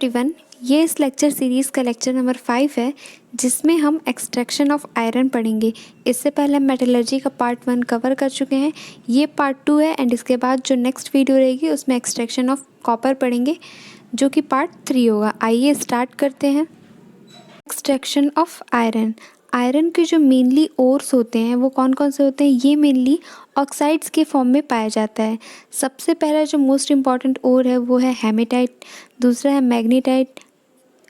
Everyone, ये इस lecture series का लेक्चर नंबर 5 है जिसमें हम एक्सट्रैक्शन ऑफ आयरन पढ़ेंगे। इससे पहले हम मेटलर्जी का पार्ट 1 कवर कर चुके हैं, ये पार्ट 2 है एंड इसके बाद जो नेक्स्ट वीडियो रहेगी उसमें एक्सट्रैक्शन ऑफ कॉपर पढ़ेंगे जो कि पार्ट 3 होगा। आइए स्टार्ट करते हैं। Extraction of iron. आयरन के जो मेनली ओर्स होते हैं वो कौन कौन से होते हैं? ये मेनली ऑक्साइड्स के फॉर्म में पाया जाता है। सबसे पहला जो मोस्ट इम्पॉर्टेंट ओर है वो है हेमेटाइट, दूसरा है मैग्नीटाइट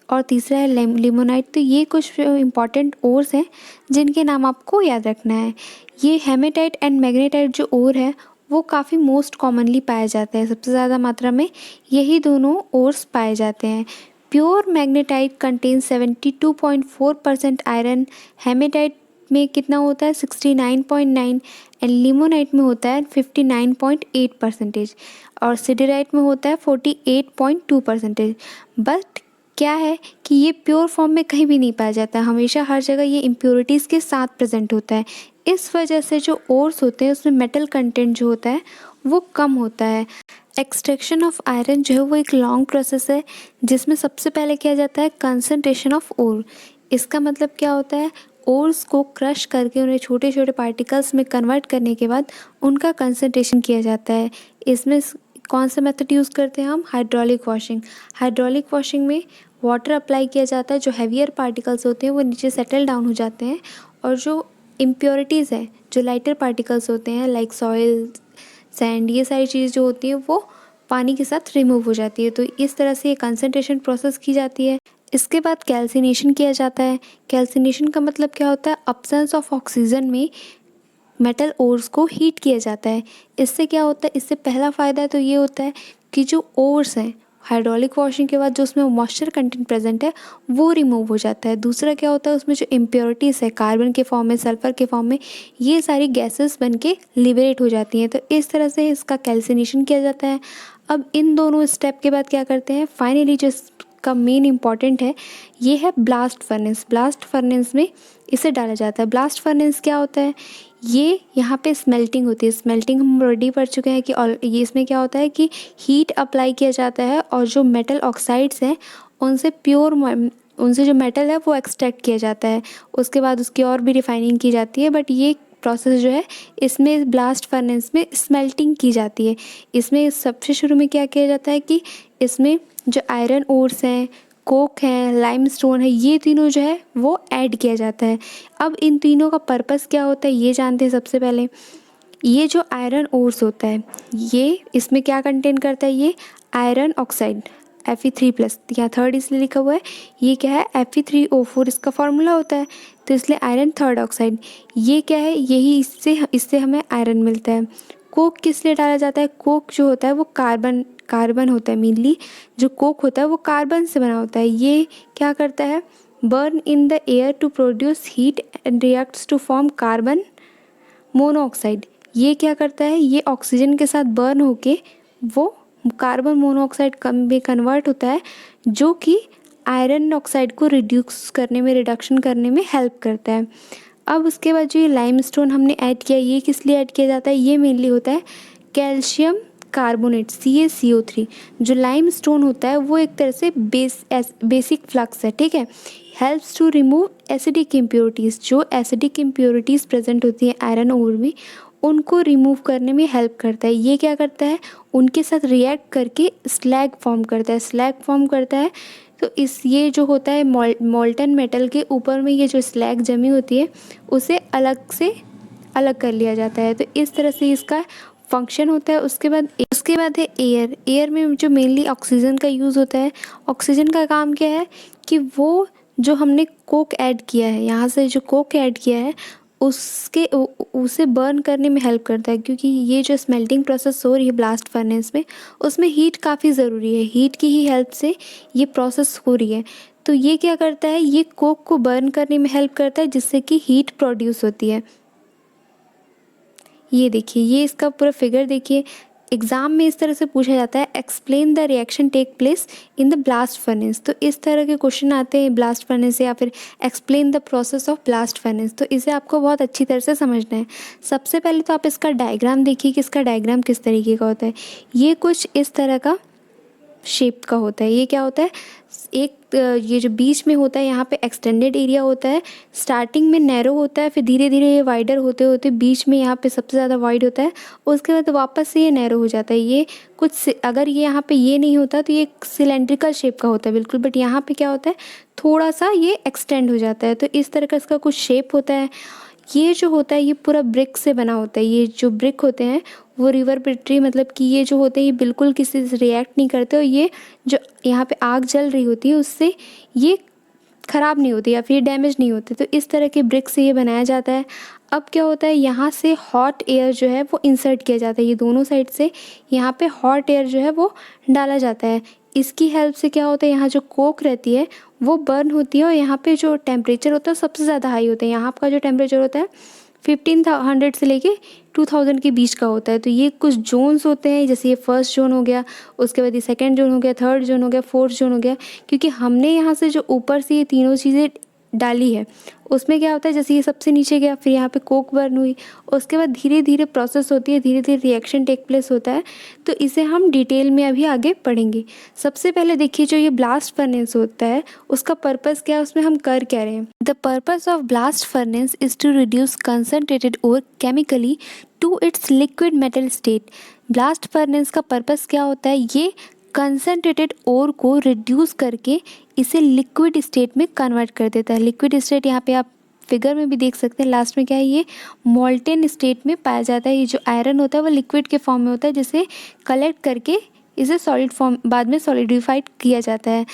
और तीसरा है लिमोनाइट। तो ये कुछ इम्पॉर्टेंट ओर्स हैं जिनके नाम आपको याद रखना है। ये हेमेटाइट एंड मैग्नीटाइट जो ओर है वो काफ़ी मोस्ट कॉमनली पाया जाता है, सबसे ज़्यादा मात्रा में यही दोनों ओर्स पाए जाते हैं। Pure magnetite contains 72.4% iron, haematite में कितना होता है 69.9 एंड लिमोनाइट में होता है 59.8% और सिडराइट में होता है 48.2%। बट क्या है कि ये प्योर फॉर्म में कहीं भी नहीं पाया जाता है, हमेशा हर जगह ये इम्प्योरिटीज़ के साथ प्रेजेंट होता है। इस वजह से जो ओर्स होते हैं उसमें मेटल कंटेंट जो होता है वो कम होता है। एक्सट्रैक्शन ऑफ आयरन जो है वो एक लॉन्ग प्रोसेस है जिसमें सबसे पहले किया जाता है कंसंट्रेशन ऑफ ओर। इसका मतलब क्या होता है? ओर्स को क्रश करके उन्हें छोटे छोटे पार्टिकल्स में कन्वर्ट करने के बाद उनका कंसंट्रेशन किया जाता है। इसमें कौन सा मेथड यूज़ करते हैं हम? Hydraulic washing. हाइड्रोलिक वॉशिंग में वाटर अप्लाई किया जाता है, जो हैवियर पार्टिकल्स होते हैं वो नीचे सेटल डाउन हो जाते हैं और जो इम्प्योरिटीज़ है, जो लाइटर पार्टिकल्स होते हैं लाइक सॉइल, सैंड, ये सारी चीज़ जो होती है वो पानी के साथ रिमूव हो जाती है। तो इस तरह से ये कंसंट्रेशन प्रोसेस की जाती है। इसके बाद कैल्सिनेशन किया जाता है। कैल्सिनेशन का मतलब क्या होता है? अब्सेंस ऑफ ऑक्सीजन में मेटल ओर्स को हीट किया जाता है। इससे क्या होता है? इससे पहला फ़ायदा तो ये होता है कि जो ओर्स हैं हाइड्रोलिक वॉशिंग के बाद जो उसमें मॉइस्चर कंटेंट प्रेजेंट है वो रिमूव हो जाता है। दूसरा क्या होता है? उसमें जो इम्प्योरिटीज़ है कार्बन के फॉर्म में, सल्फर के फॉर्म में, ये सारी गैसेस बन के लिबरेट हो जाती हैं। तो इस तरह से इसका कैल्सिनेशन किया जाता है। अब इन दोनों स्टेप के बाद क्या करते हैं? फाइनली जो का मेन इम्पॉर्टेंट है ये है ब्लास्ट फर्नेस। ब्लास्ट फर्नेस में इसे डाला जाता है। ब्लास्ट फर्नेस क्या होता है? ये यहाँ पे स्मेल्टिंग होती है। स्मेल्टिंग हम ऑलरेडी पढ़ चुके हैं कि और ये इसमें क्या होता है कि हीट अप्लाई किया जाता है और जो मेटल ऑक्साइड्स हैं उनसे जो मेटल है वो एक्सट्रैक्ट किया जाता है। उसके बाद उसकी और भी रिफाइनिंग की जाती है। बट ये प्रोसेस जो है इसमें ब्लास्ट फर्नेस में स्मेल्टिंग की जाती है। इसमें सबसे शुरू में क्या किया जाता है कि इसमें जो आयरन ओर्स हैं, कोक है, लाइमस्टोन है, ये तीनों जो है वो ऐड किया जाता है। अब इन तीनों का पर्पस क्या होता है ये जानते हैं। सबसे पहले ये जो आयरन ओर्स होता है ये इसमें क्या कंटेन करता है? ये आयरन ऑक्साइड Fe3+, यहाँ थर्ड इसलिए लिखा हुआ है। ये क्या है? Fe3O4 इसका फॉर्मूला होता है, तो इसलिए आयरन थर्ड ऑक्साइड। ये क्या है? यही इससे हमें आयरन मिलता है। कोक किस लिए डाला जाता है? कोक जो होता है वो कार्बन होता है। मेनली जो कोक होता है वो कार्बन से बना होता है। ये क्या करता है? Burn in the air to produce heat and reacts to form carbon monoxide. ये क्या करता है? ये ऑक्सीजन के साथ बर्न होके वो कार्बन मोनोऑक्साइड में कन्वर्ट होता है, जो कि आयरन ऑक्साइड को रिडक्शन करने में हेल्प करता है। अब उसके बाद जो ये लाइमस्टोन हमने ऐड किया, ये किस लिए ऐड किया जाता है? ये मेनली होता है कैल्शियम कार्बोनेट CaCO3। जो लाइमस्टोन होता है वो एक तरह से बेसिक फ्लक्स है, ठीक है। Helps to remove acidic impurities. जो एसिडिक इम्प्योरिटीज़ प्रेजेंट होती हैं आयरन ओर में उनको रिमूव करने में हेल्प करता है। ये क्या करता है? उनके साथ रिएक्ट करके स्लैग फॉर्म करता है। तो ये जो होता है मोल्टन मेटल के ऊपर में ये जो स्लैग जमी होती है उसे अलग कर लिया जाता है। तो इस तरह से इसका फंक्शन होता है। उसके बाद है एयर। एयर में जो मेनली ऑक्सीजन का यूज़ होता है। ऑक्सीजन का काम क्या है कि वो जो हमने कोक ऐड किया है, यहाँ से जो कोक ऐड किया है उसे बर्न करने में हेल्प करता है, क्योंकि ये जो स्मेल्टिंग प्रोसेस हो रही है ब्लास्ट फर्नेस में उसमें हीट काफ़ी ज़रूरी है। हीट की ही हेल्प से ये प्रोसेस हो रही है। तो ये क्या करता है? ये कोक को बर्न करने में हेल्प करता है जिससे कि हीट प्रोड्यूस होती है। ये देखिए, ये इसका पूरा फिगर देखिए। एग्ज़ाम में इस तरह से पूछा जाता है explain the reaction take place in the blast furnace. तो इस तरह के क्वेश्चन आते हैं ब्लास्ट फर्नेस से, या फिर explain the process of blast furnace. तो इसे आपको बहुत अच्छी तरह से समझना है। सबसे पहले तो आप इसका डायग्राम देखिए कि इसका डायग्राम किस तरीके का होता है। ये कुछ इस तरह का शेप का होता है। ये क्या होता है, एक ये जो बीच में होता है यहाँ पे एक्सटेंडेड एरिया होता है, स्टार्टिंग में नैरो होता है, फिर धीरे धीरे ये वाइडर होते होते बीच में यहाँ पे सबसे ज़्यादा वाइड होता है, उसके बाद वापस से ये नैरो हो जाता है। ये अगर ये यहाँ पे ये नहीं होता तो ये सिलेंड्रिकल शेप का होता है बिल्कुल, बट यहाँ पे क्या होता है, थोड़ा सा ये एक्सटेंड हो जाता है। तो इस तरह का इसका कुछ शेप होता है। ये जो होता है ये पूरा ब्रिक से बना होता है। ये जो ब्रिक होते हैं वो रिवर्बरेटरी, मतलब कि ये जो होते हैं ये बिल्कुल किसी से रिएक्ट नहीं करते, और ये जो यहाँ पे आग जल रही होती है उससे ये ख़राब नहीं होती या फिर डैमेज नहीं होते। तो इस तरह के ब्रिक से ये बनाया जाता है। अब क्या होता है, यहाँ से हॉट एयर जो है वो इंसर्ट किया जाता है। ये दोनों साइड से यहाँ पे हॉट एयर जो है वो डाला जाता है। इसकी हेल्प से क्या होता है, यहाँ जो कोक रहती है वो बर्न होती है, और यहाँ पे जो टेम्परेचर होता है सबसे ज़्यादा हाई होता है। यहाँ का जो टेम्परेचर होता है 1500 से लेके 2000 के बीच का होता है। तो ये कुछ जोन्स होते हैं, जैसे ये फर्स्ट जोन हो गया, उसके बाद ये सेकंड जोन हो गया, थर्ड जोन हो गया, फोर्थ जोन हो गया। क्योंकि हमने यहाँ से जो ऊपर से ये तीनों चीज़ें डाली है उसमें क्या होता है, जैसे ये सबसे नीचे गया, फिर यहाँ पे कोक बर्न हुई, उसके बाद धीरे धीरे प्रोसेस होती है, धीरे धीरे रिएक्शन टेक प्लेस होता है। तो इसे हम डिटेल में अभी आगे पढ़ेंगे। सबसे पहले देखिए, जो ये ब्लास्ट फर्नेस होता है उसका पर्पस क्या है, उसमें हम कर क्या रहे हैं। The purpose of blast furnace is to reduce concentrated ore chemically to its liquid metal state. Blast furnace का पर्पस क्या होता है, ये कंसनट्रेटेड ओर को रिड्यूस करके इसे लिक्विड स्टेट में कन्वर्ट कर देता है। लिक्विड स्टेट यहाँ पे आप फिगर में भी देख सकते हैं, लास्ट में क्या है, ये मोल्टेन स्टेट में पाया जाता है। ये जो आयरन होता है वो लिक्विड के फॉर्म में होता है, जिसे कलेक्ट करके इसे सॉलिड फॉर्म बाद में सॉलिडिफाइड किया जाता है।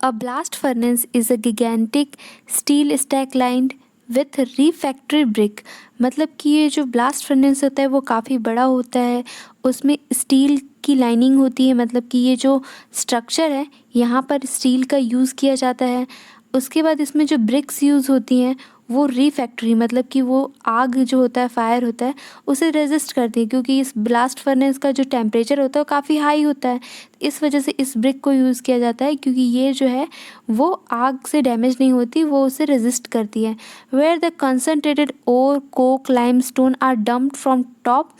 A blast furnace is a gigantic steel stack lined with refractory brick. मतलब कि ये जो ब्लास्ट फर्नेस होता है वो काफ़ी बड़ा होता है, उसमें स्टील की लाइनिंग होती है, मतलब कि ये जो स्ट्रक्चर है यहाँ पर स्टील का यूज़ किया जाता है। उसके बाद इसमें जो ब्रिक्स यूज़ होती हैं वो रिफैक्टरी, मतलब कि वो आग जो होता है, फायर होता है, उसे रेजिस्ट करती है, क्योंकि इस ब्लास्ट फर्नेस का जो टेम्परेचर होता है वो काफ़ी हाई होता है। इस वजह से इस ब्रिक को यूज़ किया जाता है, क्योंकि ये जो है वो आग से डैमेज नहीं होती, वो उसे रेजिस्ट करती है। Where the concentrated ore coke limestone are dumped from top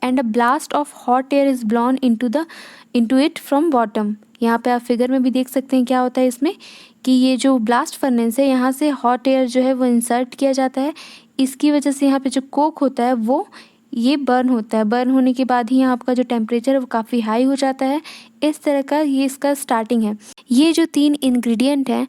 and a blast of hot air is blown into it from bottom. यहाँ पे आप फिगर में भी देख सकते हैं क्या होता है इसमें, कि ये जो ब्लास्ट फर्नेस है यहाँ से हॉट एयर जो है वो इंसर्ट किया जाता है। इसकी वजह से यहाँ पे जो कोक होता है वो ये बर्न होता है। बर्न होने के बाद ही यहाँ आपका जो टेम्परेचर है वो काफ़ी हाई हो जाता है। इस तरह का ये इसका स्टार्टिंग है। ये जो 3 इंग्रेडिएंट हैं,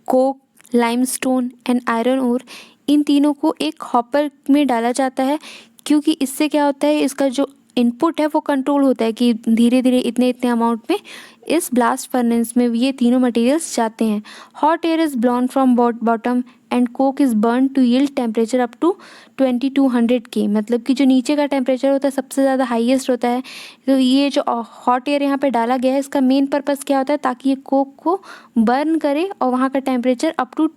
coke, limestone and iron ore, इन तीनों को एक हॉपर में डाला जाता है, क्योंकि इससे क्या होता है, इसका जो इनपुट है वो कंट्रोल होता है कि धीरे धीरे इतने इतने अमाउंट में इस ब्लास्ट फर्नेस में ये तीनों मटेरियल्स जाते हैं। Hot air is blown from bottom and coke is burn to yield temperature up to 2200 K. मतलब कि जो नीचे का टेम्परेचर होता है सबसे ज़्यादा हाईएस्ट होता है। तो ये जो हॉट एयर यहाँ पे डाला गया है, इसका मेन पर्पस क्या होता है, ताकि ये कोक को बर्न करे और वहाँ का टेम्परेचर अप टू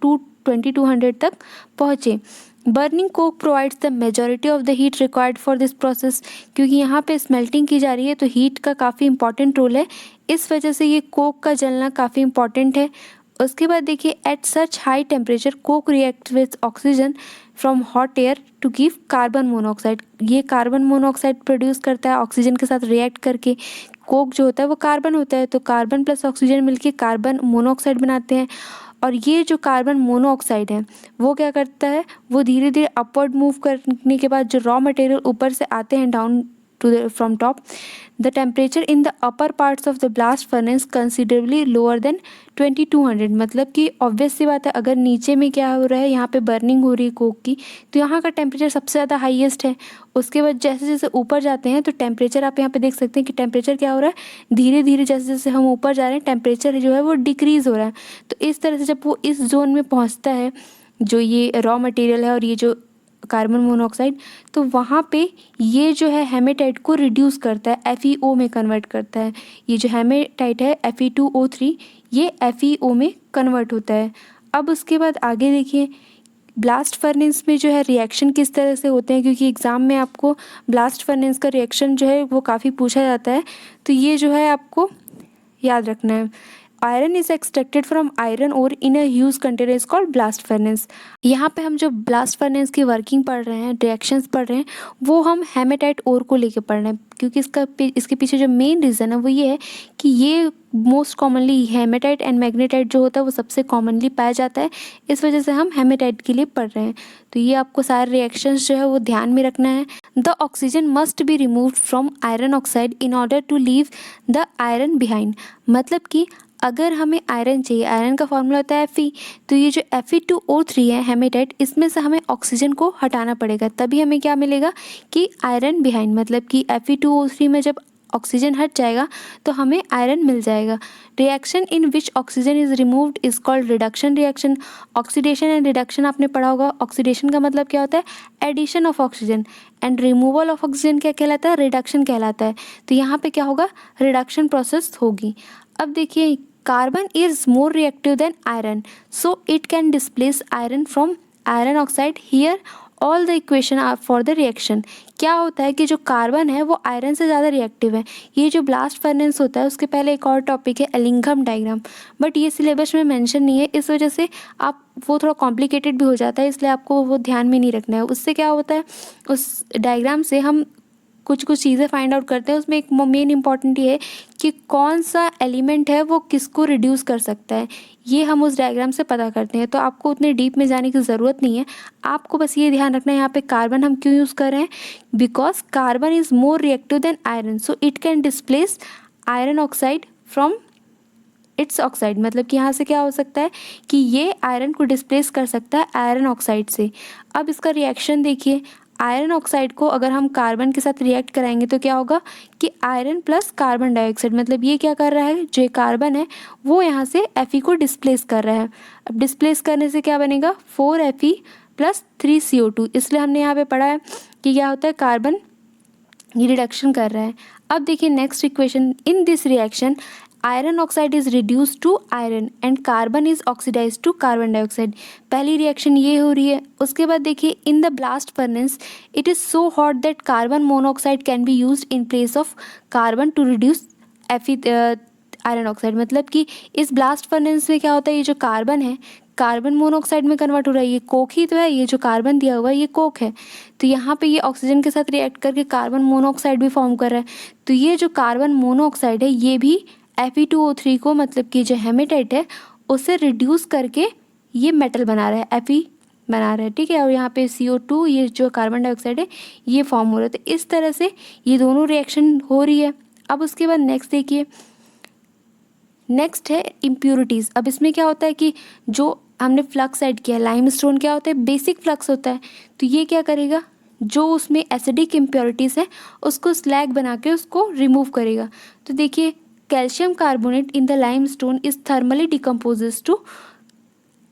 2200 तक पहुँचे। Burning Coke provides the majority of the heat required for this process. क्योंकि यहाँ पे स्मेल्टिंग की जा रही है तो हीट का काफ़ी इंपॉर्टेंट रोल है, इस वजह से ये कोक का जलना काफ़ी इंपॉर्टेंट है। उसके बाद देखिए, at such high temperature coke react with oxygen from hot air to give carbon monoxide. ये कार्बन मोनोऑक्साइड प्रोड्यूस करता है ऑक्सीजन के साथ रिएक्ट करके। कोक जो होता है वो कार्बन होता है, तो कार्बन प्लस ऑक्सीजन मिलके कार्बन मोनोऑक्साइड बनाते हैं। और ये जो कार्बन मोनोऑक्साइड है वो क्या करता है, वो धीरे धीरे अपवर्ड मूव करने के बाद जो रॉ मटेरियल ऊपर से आते हैं down to the from top, the temperature in the upper parts of the blast furnace considerably lower than 2200। मतलब कि ऑब्वियस सी बात है, अगर नीचे में क्या हो रहा है, यहाँ पे बर्निंग हो रही है कोक की, तो यहाँ का टेम्परेचर सबसे ज़्यादा हाईएस्ट है। उसके बाद जैसे जैसे ऊपर जाते हैं तो टेम्परेचर आप यहाँ पे देख सकते हैं कि टेम्परेचर क्या हो रहा है, धीरे धीरे जैसे जैसे हम ऊपर जा रहे हैं टेम्परेचर जो है वो डिक्रीज़ हो रहा है। तो इस तरह से जब वो इस जोन में पहुँचता है, जो ये रॉ मटेरियल है और ये जो कार्बन मोनोऑक्साइड, तो वहाँ पे ये जो है हेमेटाइट को रिड्यूस करता है, FeO में कन्वर्ट करता है। ये जो हेमेटाइट है Fe2O3, ये FeO में कन्वर्ट होता है। अब उसके बाद आगे देखिए, ब्लास्ट फर्नेस में जो है रिएक्शन किस तरह से होते हैं, क्योंकि एग्ज़ाम में आपको ब्लास्ट फर्नेस का रिएक्शन जो है वो काफ़ी पूछा जाता है, तो ये जो है आपको याद रखना है। Iron is extracted from iron ore in a huge container is called blast furnace. यहाँ पे हम जो ब्लास्ट फर्नेस की वर्किंग पढ़ रहे हैं, रिएक्शंस पढ़ रहे हैं, वो हम हेमेटाइट ओर को लेके पढ़ रहे हैं, क्योंकि इसके पीछे जो मेन रीज़न है वो ये है कि ये most commonly hematite and magnetite जो होता है वो सबसे कॉमनली पाया जाता है, इस वजह से हम हेमेटाइट के लिए पढ़ रहे हैं। तो ये आपको सारे रिएक्शंस जो है वो ध्यान में रखना है। The oxygen must be removed from iron oxide in order to leave the iron behind. मतलब कि अगर हमें आयरन चाहिए, आयरन का फॉर्मूला होता है Fe, तो ये जो Fe2O3 है हेमेटाइट, इसमें से हमें ऑक्सीजन को हटाना पड़ेगा, तभी हमें क्या मिलेगा कि आयरन बिहाइंड। मतलब कि Fe2O3 में जब ऑक्सीजन हट जाएगा तो हमें आयरन मिल जाएगा। Reaction in which oxygen is removed is called reduction reaction. Oxidation and reduction आपने पढ़ा होगा। ऑक्सीडेशन का मतलब क्या होता है, addition of oxygen, and removal of oxygen क्या कहलाता है, रिडक्शन कहलाता है। तो यहाँ पे क्या होगा, रिडक्शन प्रोसेस होगी। अब देखिए, carbon is more reactive than iron, so it can displace iron from iron oxide. Here all the equation are for the reaction. क्या होता है कि जो कार्बन है वो आयरन से ज़्यादा रिएक्टिव है। ये जो ब्लास्ट फर्नेस होता है उसके पहले एक और टॉपिक है एलिंघम डायग्राम, बट ये सिलेबस में मेंशन नहीं है, इस वजह से आप वो थोड़ा कॉम्प्लिकेटेड भी हो जाता है, इसलिए आपको वो ध्यान में नहीं रखना है। उससे क्या होता है, उस डायग्राम से हम कुछ चीज़ें फाइंड आउट करते हैं। उसमें एक मेन इंपॉर्टेंट ये है कि कौन सा एलिमेंट है वो किसको रिड्यूस कर सकता है, ये हम उस डायग्राम से पता करते हैं। तो आपको उतने डीप में जाने की ज़रूरत नहीं है, आपको बस ये ध्यान रखना है यहाँ पे कार्बन हम क्यों यूज़ कर रहे हैं, because carbon is more reactive than iron, so it can displace iron oxide from its oxide. मतलब कि यहाँ से क्या हो सकता है कि ये आयरन को डिस्प्लेस कर सकता है आयरन ऑक्साइड से। अब इसका रिएक्शन देखिए, आयरन ऑक्साइड को अगर हम कार्बन के साथ रिएक्ट कराएंगे तो क्या होगा कि आयरन प्लस कार्बन डाइऑक्साइड, मतलब ये क्या कर रहा है, जो कार्बन है वो यहाँ से Fe को डिस्प्लेस कर रहा है। अब डिस्प्लेस करने से क्या बनेगा, 4Fe प्लस 3CO2। इसलिए हमने यहाँ पे पढ़ा है कि क्या होता है, कार्बन ये रिडक्शन कर रहा है। अब देखिए next equation, in this reaction iron oxide is reduce to iron and carbon is oxidize to carbon dioxide. पहली रिएक्शन ये हो रही है। उसके बाद देखिए, in the blast furnace it is so hot that carbon monoxide can be used in place of carbon to reduce iron oxide. मतलब कि इस ब्लास्ट फर्नेस में क्या होता है, ये जो कार्बन है कार्बन मोनोऑक्साइड में कन्वर्ट हो रहा है। ये कोक ही तो है, ये जो कार्बन दिया हुआ है ये कोक है। तो यहाँ पे ये ऑक्सीजन के साथ रिएक्ट करके कार्बन मोनोऑक्साइड भी फॉर्म कर रहा है। तो ये जो कार्बन मोनोऑक्साइड है ये भी Fe2O3 को, मतलब कि जो हेमेटाइट है उसे रिड्यूस करके ये मेटल बना रहा है, Fe बना रहा है, ठीक है। और यहाँ पे CO2 ये जो कार्बन डाइऑक्साइड है ये फॉर्म हो रहा है। तो इस तरह से ये दोनों रिएक्शन हो रही है। अब उसके बाद नेक्स्ट देखिए, नेक्स्ट है इम्प्यूरिटीज़। अब इसमें क्या होता है कि जो हमने फ्लक्स ऐड किया, लाइमस्टोन क्या होता है, बेसिक फ्लक्स होता है। तो ये क्या करेगा, जो उसमें एसिडिक इम्प्योरिटीज़ है उसको स्लैग बना के उसको रिमूव करेगा। तो देखिए, calcium carbonate in the limestone is thermally decomposes to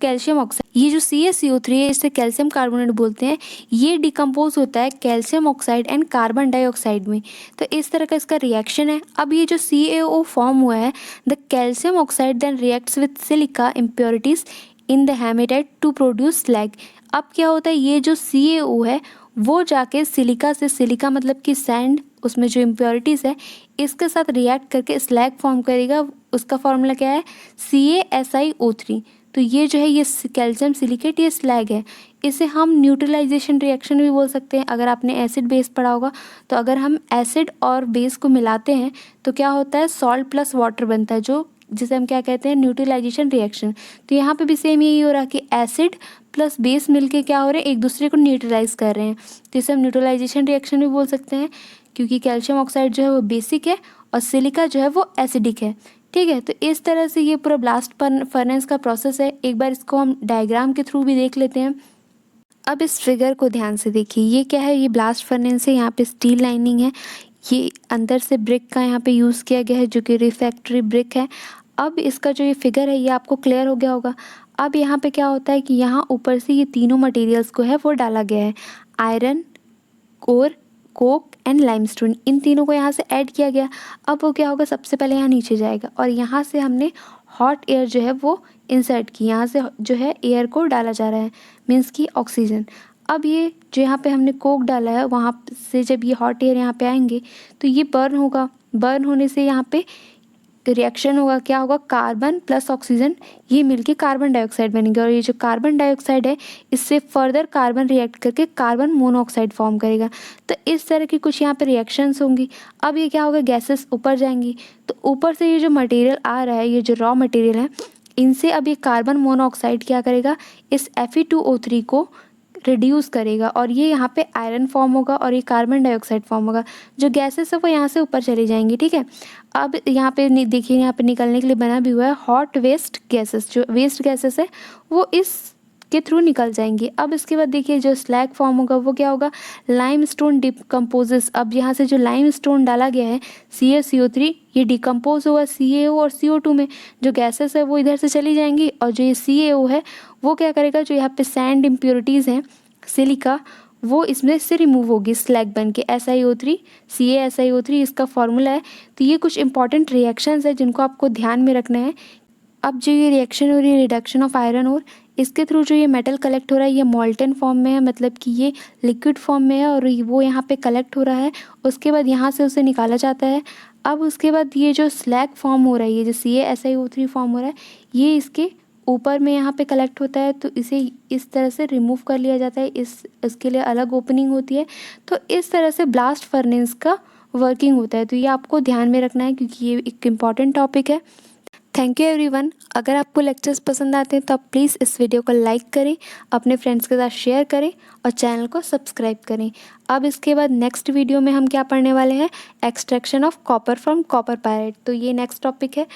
calcium oxide. ये जो CaCO3 है इसे कैल्शियम कार्बोनेट बोलते हैं। ये डिकम्पोज होता है calcium oxide and carbon dioxide में। तो इस तरह का इसका रिएक्शन है। अब ये जो CaO फॉर्म हुआ है, the calcium oxide then reacts with silica impurities in the hematite to produce slag. अब क्या होता है, ये जो CaO है वो जाके सिलिका से, सिलिका मतलब कि सैंड, उसमें जो इम्प्योरिटीज़ है इसके साथ रिएक्ट करके स्लैग फॉर्म करेगा। उसका फॉर्मूला क्या है, CaSiO3। तो ये जो है ये कैल्शियम सिलिकेट ये स्लैग है। इसे हम न्यूट्रलाइजेशन रिएक्शन भी बोल सकते हैं। अगर आपने एसिड बेस पढ़ा होगा तो अगर हम एसिड और बेस को मिलाते हैं तो क्या होता है, सॉल्ट प्लस वाटर बनता है, जो जिसे हम क्या कहते हैं, न्यूट्रलाइजेशन रिएक्शन। तो यहाँ पे भी सेम यही हो रहा है कि एसिड प्लस बेस मिलके क्या हो रहे हैं, एक दूसरे को न्यूट्रलाइज कर रहे हैं। तो इसे हम न्यूट्रलाइजेशन रिएक्शन भी बोल सकते हैं, क्योंकि कैल्शियम ऑक्साइड जो है वो बेसिक है और सिलिका जो है वो एसिडिक है, ठीक है। तो इस तरह से ये पूरा ब्लास्ट फर्नेस का प्रोसेस है। एक बार इसको हम डायग्राम के थ्रू भी देख लेते हैं। अब इस फिगर को ध्यान से देखिए, ये क्या है, ये ब्लास्ट फर्नेस है। यहाँ पे स्टील लाइनिंग है, ये अंदर से ब्रिक का यहाँ पे यूज़ किया गया है जो कि रिफैक्ट्री ब्रिक है। अब इसका जो ये फिगर है ये आपको क्लियर हो गया होगा। अब यहाँ पे क्या होता है कि यहाँ ऊपर से ये तीनों मटेरियल्स को है वो डाला गया है, आयरन और कोक एंड लाइमस्टोन, इन तीनों को यहाँ से ऐड किया गया। अब वो क्या होगा, सबसे पहले यहाँ नीचे जाएगा और यहाँ से हमने हॉट एयर जो है वो इंसर्ट की, यहाँ से जो है एयर को डाला जा रहा है, मीन्स की ऑक्सीजन। अब ये जो यहाँ पे हमने कोक डाला है वहाँ से जब ये हॉट एयर यहाँ पे आएंगे तो ये बर्न होगा। बर्न होने से यहाँ पे रिएक्शन होगा, क्या होगा, कार्बन प्लस ऑक्सीजन ये मिलके कार्बन डाइऑक्साइड बनेंगे और ये जो कार्बन डाइऑक्साइड है इससे फर्दर कार्बन रिएक्ट करके कार्बन मोनोऑक्साइड फॉर्म करेगा। तो इस तरह की कुछ यहाँ पे रिएक्शंस होंगी। अब ये क्या होगा, गैसेस ऊपर जाएंगी तो ऊपर से ये जो मटेरियल आ रहा है, ये जो रॉ मटेरियल है, इनसे अब ये कार्बन मोनोऑक्साइड क्या करेगा, इस Fe2O3 को रिड्यूस करेगा और ये यहाँ पे आयरन फॉर्म होगा और ये कार्बन डाइऑक्साइड फॉर्म होगा। जो गैसेस है वो यहाँ से ऊपर चली जाएंगी, ठीक है। अब यहाँ पे देखिए, यहाँ पे निकलने के लिए बना भी हुआ है हॉट वेस्ट गैसेस। जो वेस्ट गैसेस है वो इस के थ्रू निकल जाएंगी। अब इसके बाद देखिए जो स्लैग फॉर्म होगा वो क्या होगा, लाइमस्टोन डिकम्पोजेस। अब यहाँ से जो लाइमस्टोन डाला गया है CaCO3 ये डिकम्पोज होगा CaO और CO2 में। जो गैसेस है वो इधर से चली जाएंगी और जो ये CaO है वो क्या करेगा, जो यहाँ पे सैंड इम्प्योरिटीज़ हैं, सिलिका, वो इसमें से रिमूव होगी स्लैग बन के SiO3 CaSiO3 इसका फॉर्मूला है। तो ये कुछ इंपॉर्टेंट रिएक्शंस है जिनको आपको ध्यान में रखना है। अब जो ये रिएक्शन हो रही है रिडक्शन ऑफ आयरन और इसके थ्रू जो ये मेटल कलेक्ट हो रहा है ये मॉल्टन फॉर्म में है, मतलब कि ये लिक्विड फॉर्म में है और वो यहाँ पे कलेक्ट हो रहा है। उसके बाद यहाँ से उसे निकाला जाता है। अब उसके बाद ये जो स्लैग फॉर्म हो रहा है, ये जो CaSiO3 फॉर्म हो रहा है, ये इसके ऊपर में यहाँ पे कलेक्ट होता है तो इसे इस तरह से रिमूव कर लिया जाता है। इसके लिए अलग ओपनिंग होती है। तो इस तरह से ब्लास्ट फर्नेस का वर्किंग होता है। तो ये आपको ध्यान में रखना है क्योंकि ये एक इम्पॉर्टेंट टॉपिक है। Thank you everyone. अगर आपको लेक्चर्स पसंद आते हैं तो आप प्लीज़ इस वीडियो को लाइक करें, अपने फ्रेंड्स के साथ शेयर करें और चैनल को सब्सक्राइब करें। अब इसके बाद नेक्स्ट वीडियो में हम क्या पढ़ने वाले हैं, extraction of copper from copper pirate. तो ये नेक्स्ट टॉपिक है।